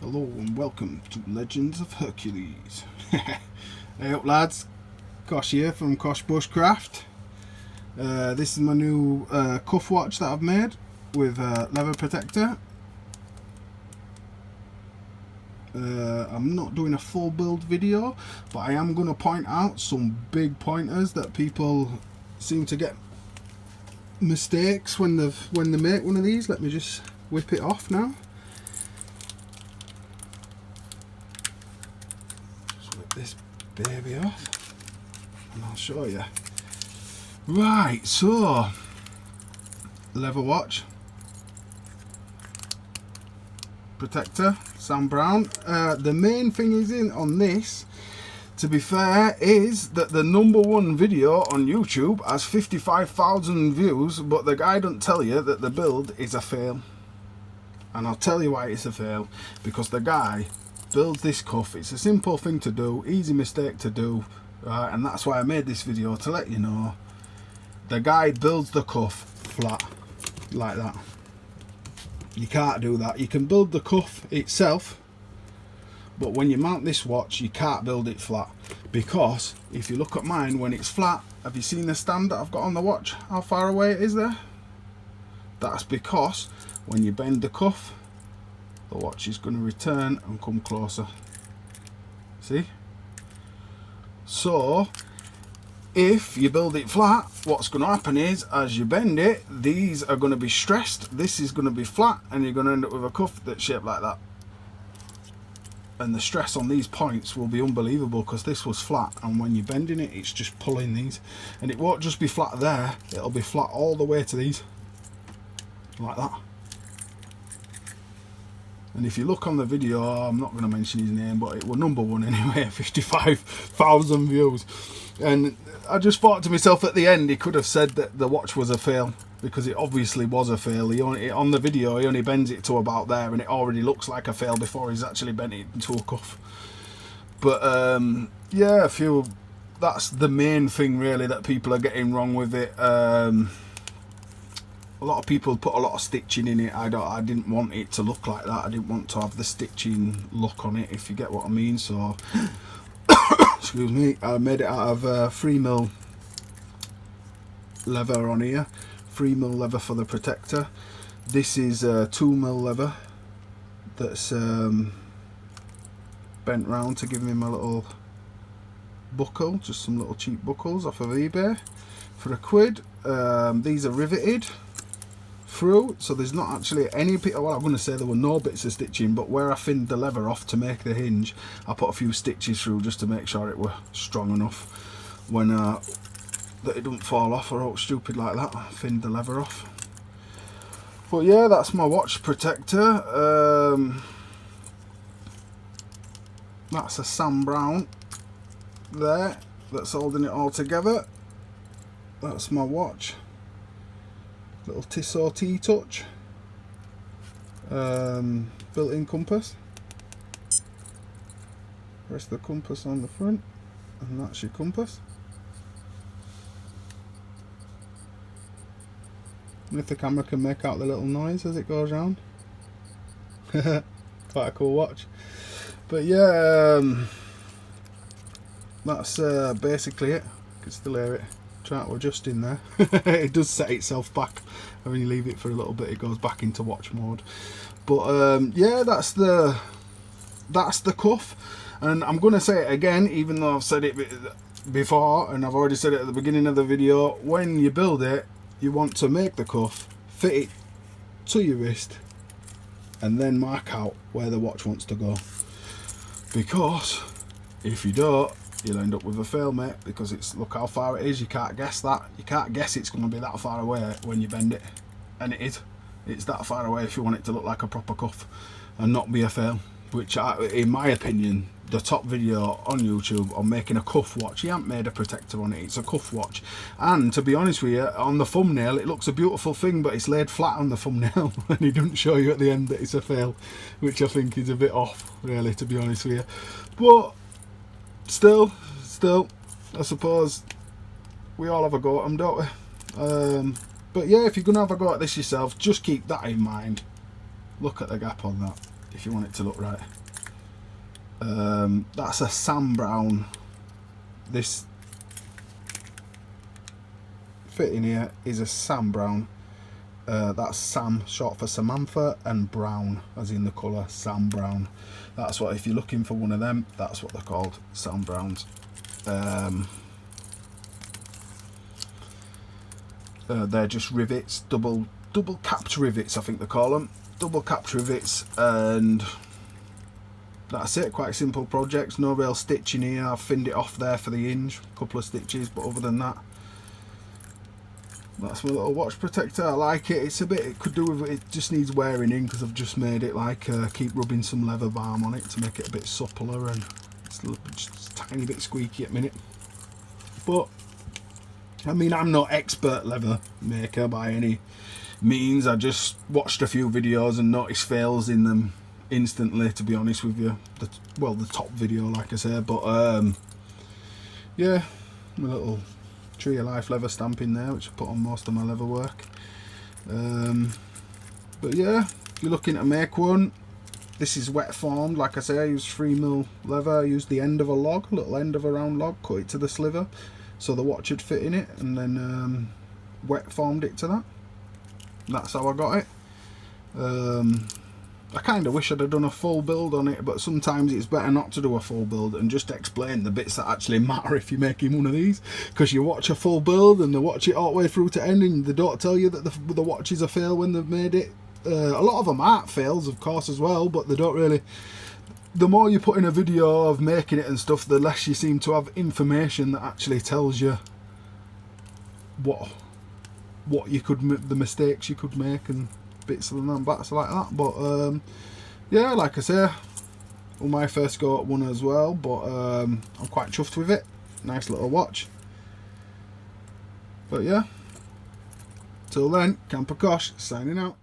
Hello and welcome to Legends of Hercules. Hey up lads, Kosh here from Kosh Bushcraft. This is my new cuff watch that I've made with leather protector. I'm not doing a full build video, but I am going to point out some big pointers that people seem to get mistakes when they make one of these. Let me just whip it off now. This baby off and I'll show you. Right, so leather watch protector, Sam Brown. The main thing is on this, to be fair, is that the #1 video on YouTube has 55,000 views, but the guy doesn't tell you that the build is a fail. And I'll tell you why it's a fail, because the guy builds this cuff. It's a simple thing to do, easy mistake to do, right? And that's why I made this video, to let you know. The guy builds the cuff flat like that. You can't do that. You can build the cuff itself, but when you mount this watch you can't build it flat, because if you look at mine, when it's flat, have you seen the stand that I've got on the watch, how far away it is there? That's because when you bend the cuff, the watch is going to return and come closer. See? So if you build it flat, what's going to happen is, as you bend it, these are going to be stressed, this is going to be flat, and you're going to end up with a cuff that's shaped like that. And the stress on these points will be unbelievable, because this was flat, and when you're bending it, it's just pulling these. And it won't just be flat there, it'll be flat all the way to these, like that. And if you look on the video, I'm not going to mention his name, but it was #1 anyway, 55,000 views. And I just thought to myself, at the end, he could have said that the watch was a fail, because it obviously was a fail. On the video, he only bends it to about there, and it already looks like a fail before he's actually bent it into a cuff. But yeah, that's the main thing really that people are getting wrong with it. A lot of people put a lot of stitching in it. I didn't want it to look like that. I didn't want to have the stitching look on it, if you get what I mean. So excuse me, I made it out of 3mm leather on here, 3mm leather for the protector. This is 2mm leather that's bent round to give me my little buckle, just some little cheap buckles off of eBay for £1. These are riveted through, so there's not actually any bit. Well, I'm going to say there were no bits of stitching, but where I thinned the leather off to make the hinge, I put a few stitches through just to make sure it were strong enough when that it don't fall off or out stupid like that. I thinned the leather off. But yeah, that's my watch protector. That's a Sam Brown there that's holding it all together. That's my watch. Little Tissot T-Touch, built-in compass. Rest the compass on the front, and that's your compass. And if the camera can make out the little noise as it goes round. Quite a cool watch. But yeah, that's basically it. You can still hear it. Try to adjust in there. It does set itself back, and when you leave it for a little bit, it goes back into watch mode. But yeah, that's the cuff. And I'm going to say it again, even though I've said it before, and I've already said it at the beginning of the video. When you build it, you want to make the cuff, fit it to your wrist, and then mark out where the watch wants to go. Because if you don't, you'll end up with a fail, mate, because it's, look how far it is. You can't guess that. You can't guess it's going to be that far away when you bend it, and it is. It's that far away if you want it to look like a proper cuff and not be a fail. Which, in my opinion, the top video on YouTube on making a cuff watch, he hasn't made a protector on it, it's a cuff watch. And to be honest with you, on the thumbnail it looks a beautiful thing, but it's laid flat on the thumbnail and he doesn't show you at the end that it's a fail, which I think is a bit off, really, to be honest with you. But still, I suppose we all have a go at them, don't we? But yeah, if you're going to have a go at this yourself, just keep that in mind. Look at the gap on that. if you want it to look right. That's a Sam Brown. This fitting here is a Sam Brown. That's Sam, short for Samantha, and Brown, as in the colour Sam Brown. That's what, if you're looking for one of them, that's what they're called, Sam Browns. They're just rivets, double capped rivets, I think they call them, double capped rivets, and that's it. Quite simple projects, no real stitching here. I've finned it off there for the hinge, a couple of stitches, but other than that, that's my little watch protector. I like it. It's a bit, it could do with it, just needs wearing in, because I've just made it like keep rubbing some leather balm on it to make it a bit suppler, and it's just a tiny bit squeaky at the minute. But I mean, I'm not expert leather maker by any means. I just watched a few videos and noticed fails in them instantly, to be honest with you. The top video, like I said. But yeah, my little Tree of Life leather stamp in there, which I put on most of my leather work. But yeah, if you're looking to make one, this is wet formed. Like I say, I used 3mm leather. I used the end of a log, little end of a round log, cut it to the sliver so the watch would fit in it, and then wet formed it to that. That's how I got it. I kind of wish I'd have done a full build on it, but sometimes it's better not to do a full build and just explain the bits that actually matter if you're making one of these, because you watch a full build and they watch it all the way through to end and they don't tell you that the watch is a fail when they've made it. A lot of them aren't fails, of course, as well, but they don't really. The more you put in a video of making it and stuff, the less you seem to have information that actually tells you what you could, the mistakes you could make and bits of them and bats like that. But yeah, like I say, well, my first go at one as well, but I'm quite chuffed with it. Nice little watch. But yeah, till then, Camper Kosh signing out.